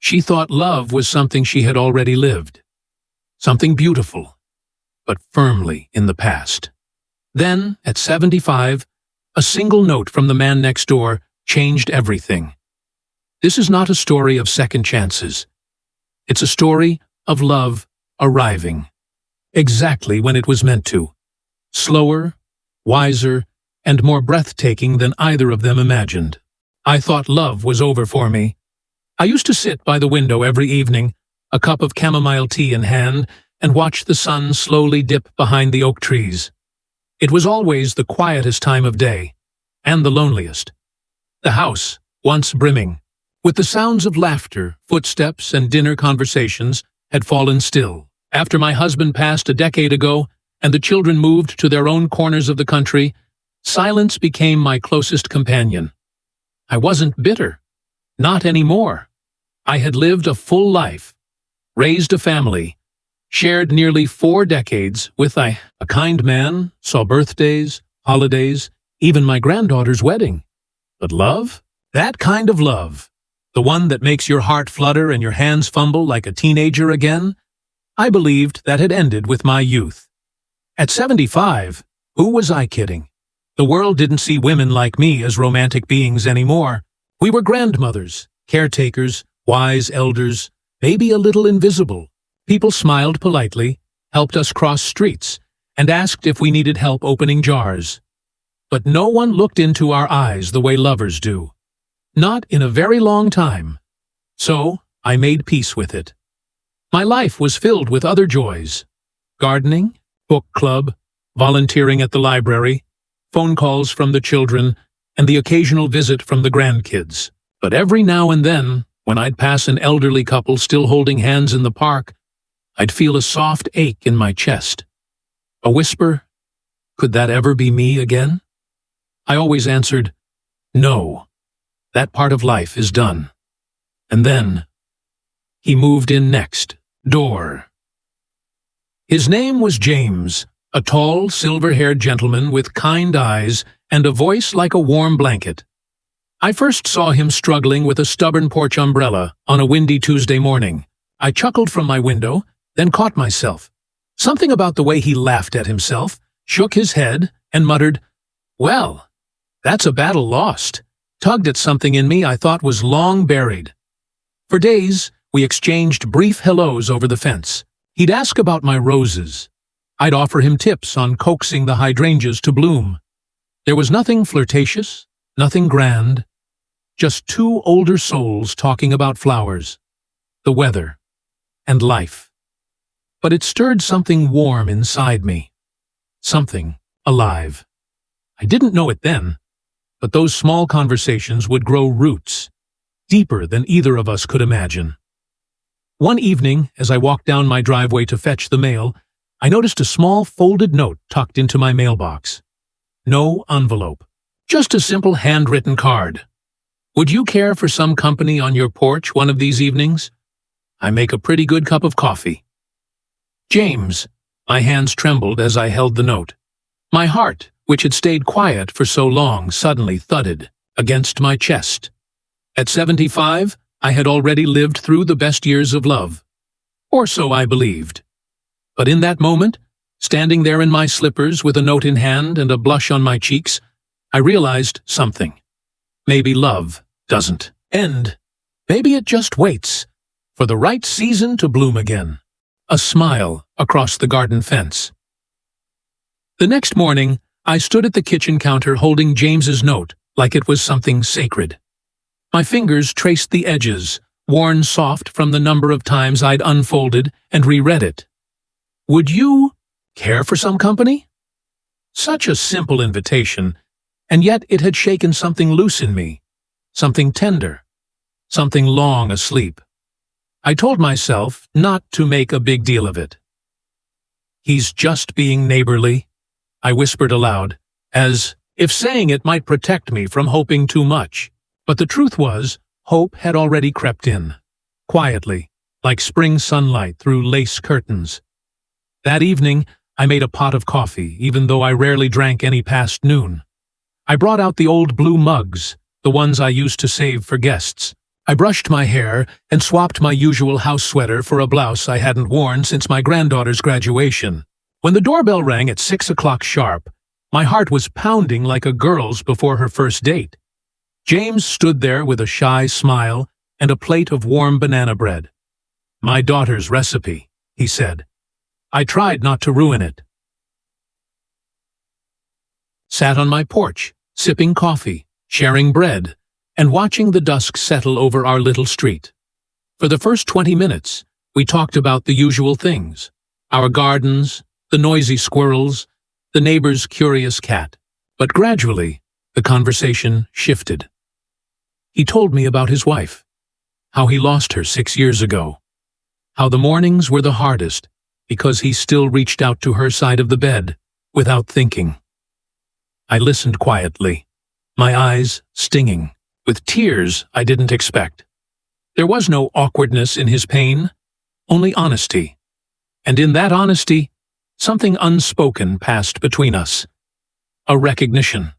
She thought love was something she had already lived, something beautiful, but firmly in the past. Then, at 75, a single note from the man next door changed everything. This is not a story of second chances. It's a story of love arriving, exactly when it was meant to. Slower, wiser, and more breathtaking than either of them imagined. I thought love was over for me. I used to sit by the window every evening, a cup of chamomile tea in hand, and watch the sun slowly dip behind the oak trees. It was always the quietest time of day, and the loneliest. The house, once brimming, with the sounds of laughter, footsteps, and dinner conversations, had fallen still. After my husband passed a decade ago, and the children moved to their own corners of the country, silence became my closest companion. I wasn't bitter. Not anymore. I had lived a full life, raised a family, shared nearly 4 decades with a kind man, saw birthdays, holidays, even my granddaughter's wedding. But love? That kind of love, the one that makes your heart flutter and your hands fumble like a teenager again, I believed that had ended with my youth. At 75, who was I kidding? The world didn't see women like me as romantic beings anymore. We were grandmothers, caretakers, wise elders, maybe a little invisible. People smiled politely, helped us cross streets, and asked if we needed help opening jars. But no one looked into our eyes the way lovers do. Not in a very long time. So I made peace with it. My life was filled with other joys. Gardening, book club, volunteering at the library, phone calls from the children, and the occasional visit from the grandkids. But every now and then, when I'd pass an elderly couple still holding hands in the park, I'd feel a soft ache in my chest. A whisper, could that ever be me again? I always answered, no, that part of life is done. And then, he moved in next door. His name was James, a tall, silver-haired gentleman with kind eyes and a voice like a warm blanket. I first saw him struggling with a stubborn porch umbrella on a windy Tuesday morning. I chuckled from my window, then caught myself. Something about the way he laughed at himself, shook his head, and muttered, well, that's a battle lost, tugged at something in me I thought was long buried. For days, we exchanged brief hellos over the fence. He'd ask about my roses. I'd offer him tips on coaxing the hydrangeas to bloom. There was nothing flirtatious, nothing grand, just 2 older souls talking about flowers, the weather, and life. But it stirred something warm inside me, something alive. I didn't know it then, but those small conversations would grow roots, deeper than either of us could imagine. One evening, as I walked down my driveway to fetch the mail, I noticed a small folded note tucked into my mailbox. No envelope, just a simple handwritten card. Would you care for some company on your porch one of these evenings? I make a pretty good cup of coffee. James. My hands trembled as I held the note. My heart, which had stayed quiet for so long, suddenly thudded against my chest. At 75, I had already lived through the best years of love. Or so I believed. But in that moment, standing there in my slippers with a note in hand and a blush on my cheeks, I realized something. Maybe love doesn't end. Maybe it just waits for the right season to bloom again. A smile across the garden fence. The next morning, I stood at the kitchen counter holding James's note like it was something sacred. My fingers traced the edges, worn soft from the number of times I'd unfolded and reread it. Would you care for some company? Such a simple invitation, and yet it had shaken something loose in me, something tender, something long asleep. I told myself not to make a big deal of it. He's just being neighborly, I whispered aloud, as if saying it might protect me from hoping too much. But the truth was, hope had already crept in, quietly, like spring sunlight through lace curtains. That evening, I made a pot of coffee, even though I rarely drank any past noon. I brought out the old blue mugs, the ones I used to save for guests. I brushed my hair and swapped my usual house sweater for a blouse I hadn't worn since my granddaughter's graduation. When the doorbell rang at 6 o'clock sharp, my heart was pounding like a girl's before her first date. James stood there with a shy smile and a plate of warm banana bread. "My daughter's recipe," he said. I tried not to ruin it. Sat on my porch, sipping coffee, sharing bread, and watching the dusk settle over our little street. For the first 20 minutes, we talked about the usual things: our gardens, the noisy squirrels, the neighbor's curious cat. But gradually, the conversation shifted. He told me about his wife, how he lost her 6 years ago, how the mornings were the hardest because he still reached out to her side of the bed without thinking. I listened quietly, my eyes stinging, with tears I didn't expect. There was no awkwardness in his pain, only honesty. And in that honesty, something unspoken passed between us. A recognition.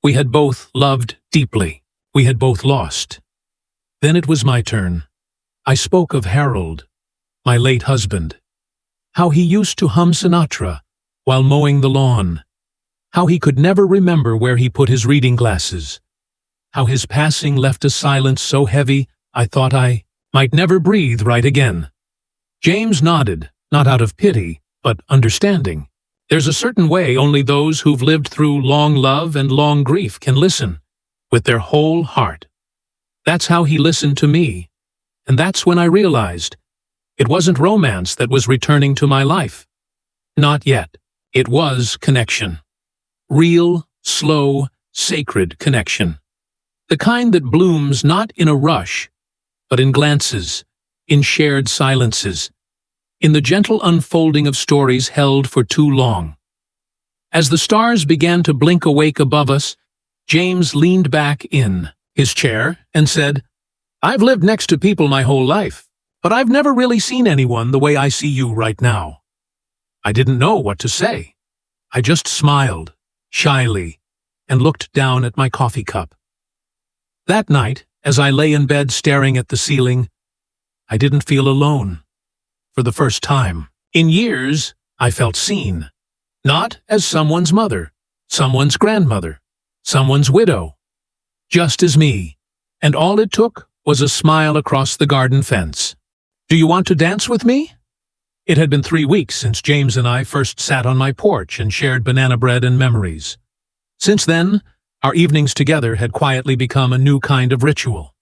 We had both loved deeply. We had both lost. Then it was my turn. I spoke of Harold, my late husband. How he used to hum Sinatra while mowing the lawn. How he could never remember where he put his reading glasses. How his passing left a silence so heavy I thought I might never breathe right again. James nodded, not out of pity, but understanding. There's a certain way only those who've lived through long love and long grief can listen, with their whole heart. That's how he listened to me, and that's when I realized it wasn't romance that was returning to my life. Not yet. It was connection. Real, slow, sacred connection. The kind that blooms not in a rush, but in glances, in shared silences, in the gentle unfolding of stories held for too long. As the stars began to blink awake above us, James leaned back in his chair and said, "I've lived next to people my whole life, but I've never really seen anyone the way I see you right now." I didn't know what to say. I just smiled, shyly, and looked down at my coffee cup. That night, as I lay in bed staring at the ceiling, I didn't feel alone. For the first time in years, I felt seen. Not as someone's mother, someone's grandmother, someone's widow. Just as me. And all it took was a smile across the garden fence. "Do you want to dance with me?" It had been 3 weeks since James and I first sat on my porch and shared banana bread and memories. Since then, our evenings together had quietly become a new kind of ritual.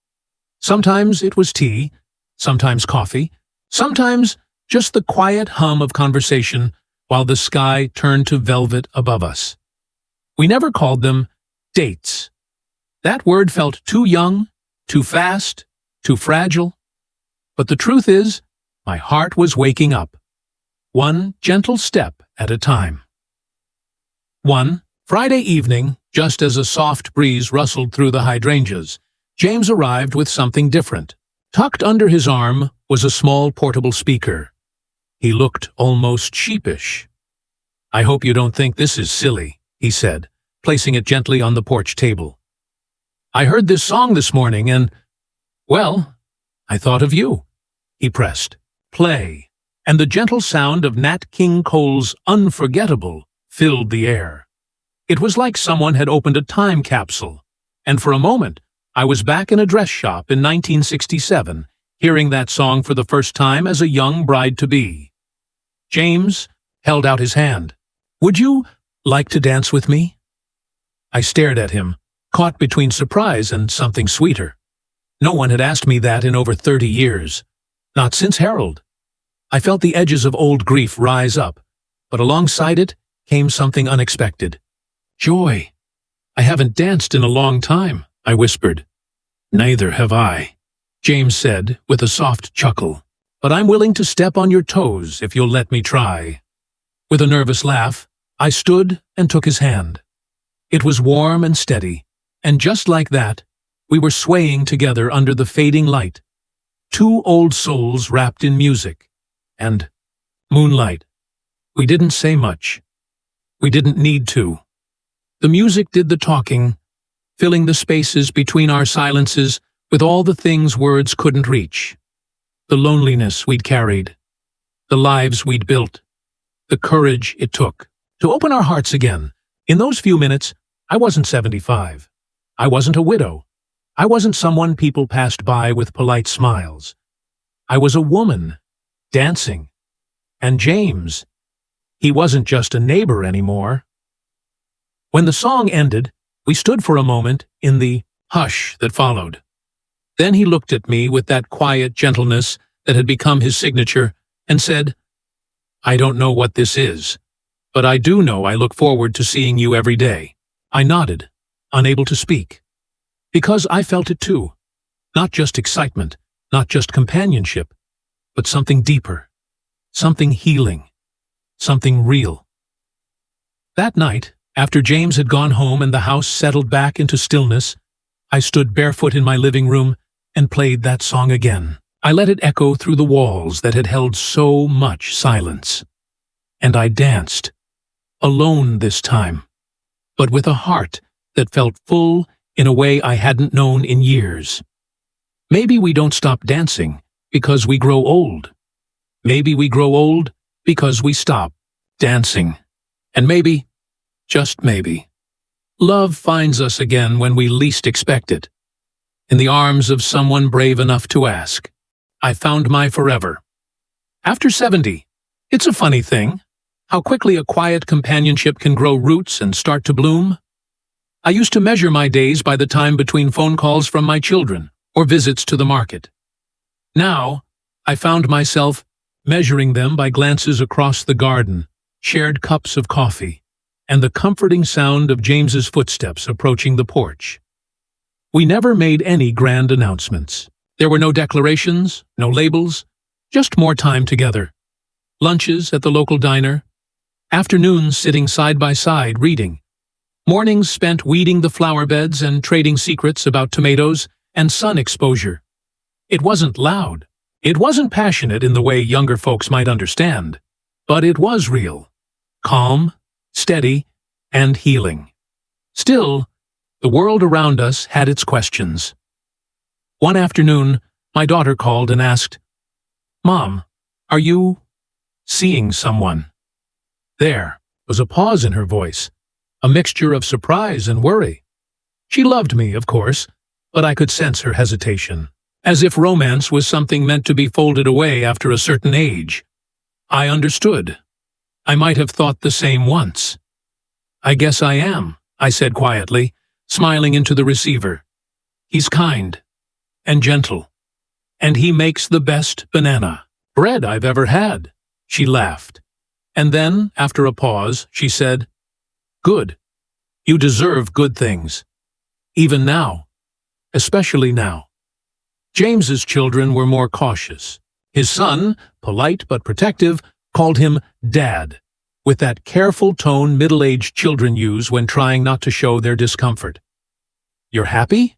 Sometimes it was tea, sometimes coffee, sometimes just the quiet hum of conversation while the sky turned to velvet above us. We never called them dates. That word felt too young, too fast, too fragile. But the truth is, my heart was waking up, one gentle step at a time. One Friday evening, just as a soft breeze rustled through the hydrangeas, James arrived with something different. Tucked under his arm was a small portable speaker. He looked almost sheepish. "I hope you don't think this is silly," he said, placing it gently on the porch table. "I heard this song this morning and, well, I thought of you." He pressed play, and the gentle sound of Nat King Cole's Unforgettable filled the air. It was like someone had opened a time capsule, and for a moment, I was back in a dress shop in 1967, hearing that song for the first time as a young bride-to-be. James held out his hand. "Would you like to dance with me?" I stared at him, caught between surprise and something sweeter. No one had asked me that in over 30 years. Not since Harold. I felt the edges of old grief rise up, but alongside it came something unexpected. "Joy. I haven't danced in a long time," I whispered. "Neither have I," James said with a soft chuckle. "But I'm willing to step on your toes if you'll let me try." With a nervous laugh, I stood and took his hand. It was warm and steady, and just like that, we were swaying together under the fading light. Two old souls wrapped in music and moonlight. We didn't say much. We didn't need to. The music did the talking, filling the spaces between our silences with all the things words couldn't reach. The loneliness we'd carried, the lives we'd built, the courage it took to open our hearts again. In those few minutes, I wasn't 75. I wasn't a widow. I wasn't someone people passed by with polite smiles. I was a woman, dancing. And James, he wasn't just a neighbor anymore. When the song ended, we stood for a moment in the hush that followed. Then he looked at me with that quiet gentleness that had become his signature and said, "I don't know what this is, but I do know I look forward to seeing you every day." I nodded, unable to speak, because I felt it too. Not just excitement, not just companionship, but something deeper, something healing, something real. That night, after James had gone home and the house settled back into stillness, I stood barefoot in my living room and played that song again. I let it echo through the walls that had held so much silence. And I danced, alone this time, but with a heart that felt full in a way I hadn't known in years. Maybe we don't stop dancing because we grow old. Maybe we grow old because we stop dancing. And maybe, just maybe, love finds us again when we least expect it. In the arms of someone brave enough to ask. I found my forever. After 70, it's a funny thing, how quickly a quiet companionship can grow roots and start to bloom. I used to measure my days by the time between phone calls from my children or visits to the market. Now, I found myself measuring them by glances across the garden, shared cups of coffee, and the comforting sound of James's footsteps approaching the porch. We never made any grand announcements. There were no declarations, no labels, just more time together. Lunches at the local diner, afternoons sitting side by side reading, mornings spent weeding the flower beds and trading secrets about tomatoes and sun exposure. It wasn't loud. It wasn't passionate in the way younger folks might understand, but it was real, calm, steady, and healing. Still, the world around us had its questions. One afternoon, my daughter called and asked, "Mom, are you seeing someone?" There was a pause in her voice, a mixture of surprise and worry. She loved me, of course, but I could sense her hesitation, as if romance was something meant to be folded away after a certain age. I understood. I might have thought the same once. "I guess I am," I said quietly, smiling into the receiver. "He's kind and gentle, and he makes the best banana bread I've ever had." She laughed. And then, after a pause, she said, "Good. You deserve good things. Even now. Especially now." James's children were more cautious. His son, polite but protective, called him Dad, with that careful tone middle-aged children use when trying not to show their discomfort. "You're happy?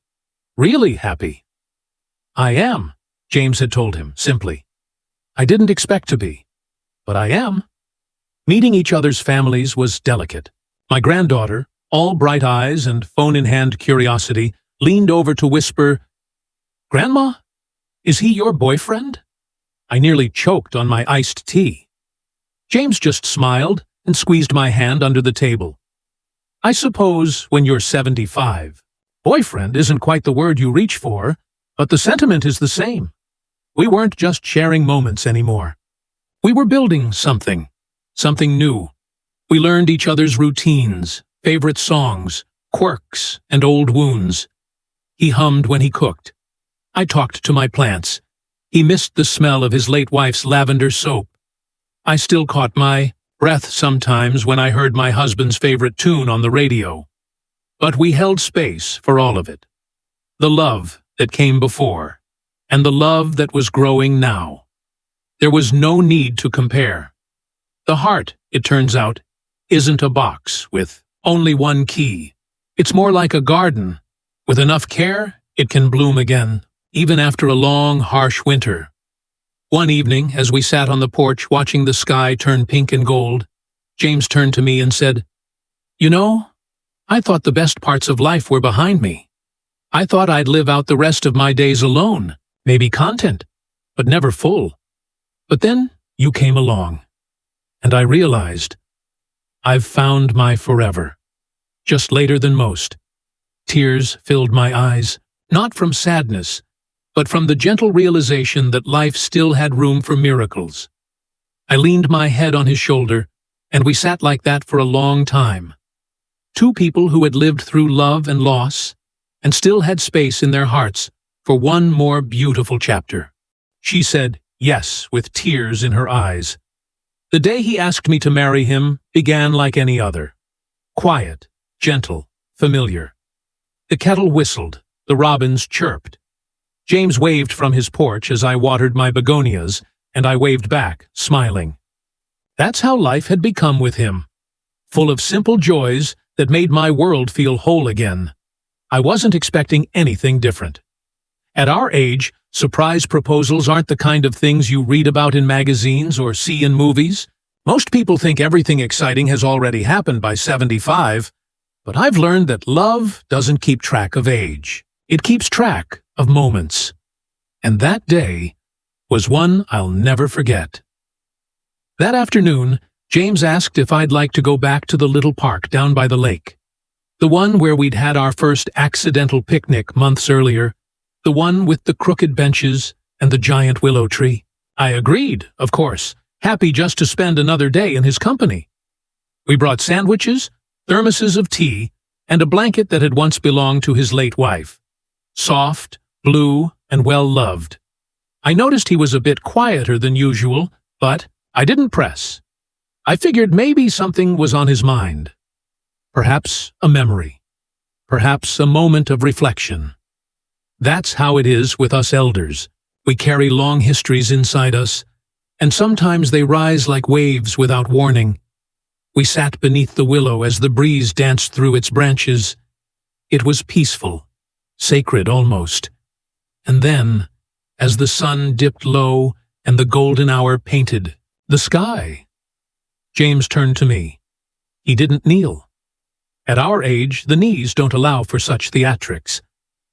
Really happy?" "I am," James had told him, simply. "I didn't expect to be, but I am." Meeting each other's families was delicate. My granddaughter, all bright eyes and phone-in-hand curiosity, leaned over to whisper, "Grandma, is he your boyfriend?" I nearly choked on my iced tea. James just smiled and squeezed my hand under the table. "I suppose when you're 75, boyfriend isn't quite the word you reach for, but the sentiment is the same. We weren't just sharing moments anymore. We were building something new. We learned each other's routines, favorite songs, quirks, and old wounds. He hummed when he cooked. I talked to my plants. He missed the smell of his late wife's lavender soap. I still caught my breath sometimes when I heard my husband's favorite tune on the radio. But we held space for all of it. The love that came before, and the love that was growing now. There was no need to compare. The heart, it turns out, isn't a box with only one key. It's more like a garden. With enough care, it can bloom again, even after a long, harsh winter. One evening, as we sat on the porch watching the sky turn pink and gold, James turned to me and said, "You know, I thought the best parts of life were behind me." I thought I'd live out the rest of my days alone, maybe content, but never full. But then you came along, and I realized I've found my forever. Just later than most. Tears filled my eyes, not from sadness, but from the gentle realization that life still had room for miracles. I leaned my head on his shoulder, and we sat like that for a long time. Two people who had lived through love and loss, and still had space in their hearts for one more beautiful chapter. She said yes with tears in her eyes. The day he asked me to marry him began like any other. Quiet, gentle, familiar. The kettle whistled, the robins chirped. James waved from his porch as I watered my begonias, and I waved back, smiling. That's how life had become with him, full of simple joys that made my world feel whole again. I wasn't expecting anything different. At our age, surprise proposals aren't the kind of things you read about in magazines or see in movies. Most people think everything exciting has already happened by 75, but I've learned that love doesn't keep track of age. It keeps track of moments. And that day was one I'll never forget. That afternoon, James asked if I'd like to go back to the little park down by the lake. The one where we'd had our first accidental picnic months earlier. The one with the crooked benches and the giant willow tree. I agreed, of course, happy just to spend another day in his company. We brought sandwiches, thermoses of tea, and a blanket that had once belonged to his late wife. Soft, blue, and well-loved. I noticed he was a bit quieter than usual, but I didn't press. I figured maybe something was on his mind. Perhaps a memory. Perhaps a moment of reflection. That's how it is with us elders. We carry long histories inside us, and sometimes they rise like waves without warning. We sat beneath the willow as the breeze danced through its branches. It was peaceful, sacred almost. And then, as the sun dipped low and the golden hour painted the sky, James turned to me. He didn't kneel. At our age, the knees don't allow for such theatrics.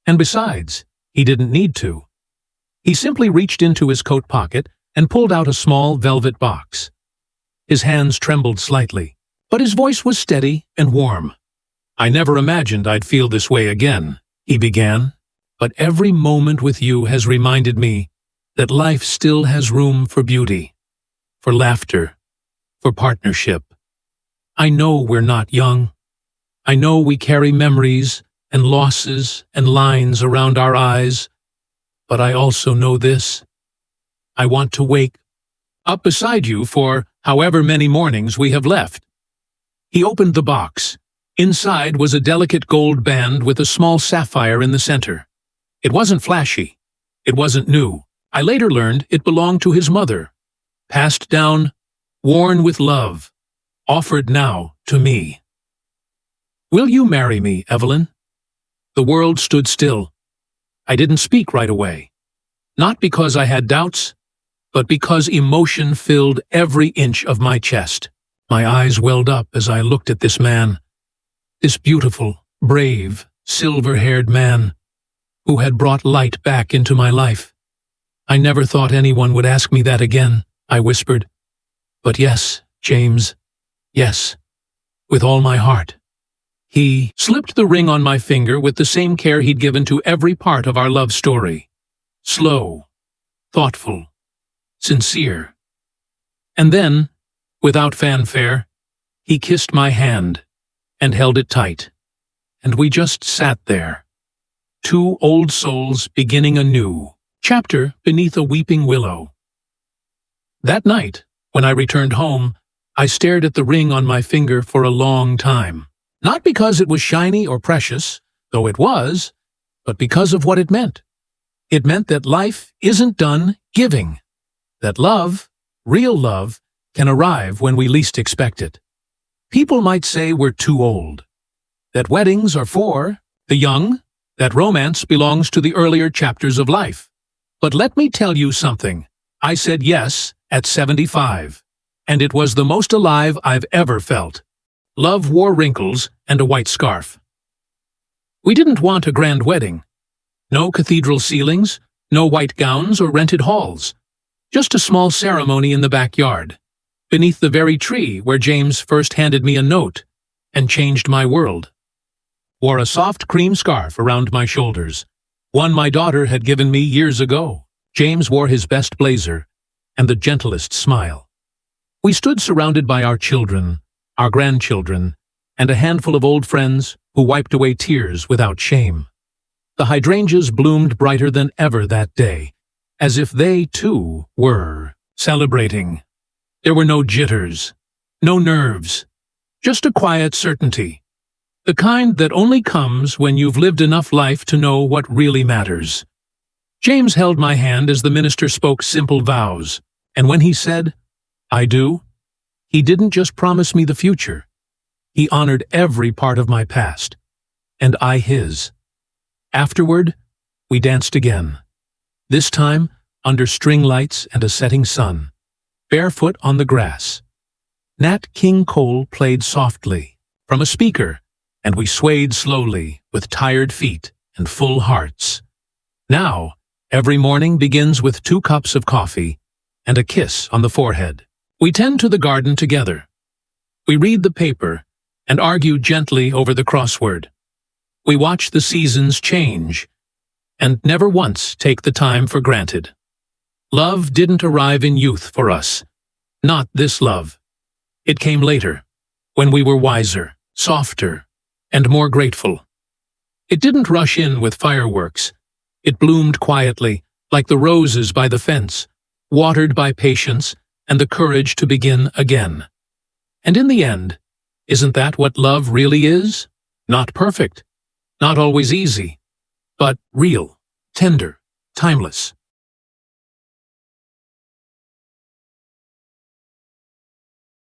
And besides, he didn't need to. He simply reached into his coat pocket and pulled out a small velvet box. His hands trembled slightly, but his voice was steady and warm. I never imagined I'd feel this way again, he began, but every moment with you has reminded me that life still has room for beauty, for laughter, for partnership. I know we're not young. I know we carry memories and losses and lines around our eyes, but I also know this. I want to wake up beside you for however many mornings we have left. He opened the box. Inside was a delicate gold band with a small sapphire in the center. It wasn't flashy. It wasn't new. I later learned it belonged to his mother. Passed down, worn with love, offered now to me. Will you marry me, Evelyn? The world stood still. I didn't speak right away. Not because I had doubts, but because emotion filled every inch of my chest. My eyes welled up as I looked at this man. This beautiful, brave, silver-haired man who had brought light back into my life. I never thought anyone would ask me that again, I whispered. But yes, James, yes, with all my heart. He slipped the ring on my finger with the same care he'd given to every part of our love story. Slow, thoughtful, sincere. And then, without fanfare, he kissed my hand and held it tight. And we just sat there, two old souls beginning a new chapter beneath a weeping willow. That night, when I returned home, I stared at the ring on my finger for a long time. Not because it was shiny or precious, though it was, but because of what it meant. It meant that life isn't done giving. That love, real love, can arrive when we least expect it. People might say we're too old. That weddings are for the young. That romance belongs to the earlier chapters of life. But let me tell you something. I said yes at 75. And it was the most alive I've ever felt. Love wore wrinkles and a white scarf. We didn't want a grand wedding. No cathedral ceilings, no white gowns or rented halls. Just a small ceremony in the backyard, beneath the very tree where James first handed me a note and changed my world. Wore a soft cream scarf around my shoulders, one my daughter had given me years ago. James wore his best blazer and the gentlest smile. We stood surrounded by our children, our grandchildren, and a handful of old friends who wiped away tears without shame. The hydrangeas bloomed brighter than ever that day, as if they, too, were celebrating. There were no jitters, no nerves, just a quiet certainty, the kind that only comes when you've lived enough life to know what really matters. James held my hand as the minister spoke simple vows, and when he said, "I do," he didn't just promise me the future. He honored every part of my past, and I his. Afterward, we danced again, this time under string lights and a setting sun, barefoot on the grass. Nat King Cole played softly from a speaker, and we swayed slowly with tired feet and full hearts. Now, every morning begins with 2 cups of coffee and a kiss on the forehead. We tend to the garden together. We read the paper and argue gently over the crossword. We watch the seasons change and never once take the time for granted. Love didn't arrive in youth for us. Not this love. It came later, when we were wiser, softer, and more grateful. It didn't rush in with fireworks. It bloomed quietly, like the roses by the fence, watered by patience and the courage to begin again. And in the end, isn't that what love really is? Not perfect, not always easy, but real, tender, timeless.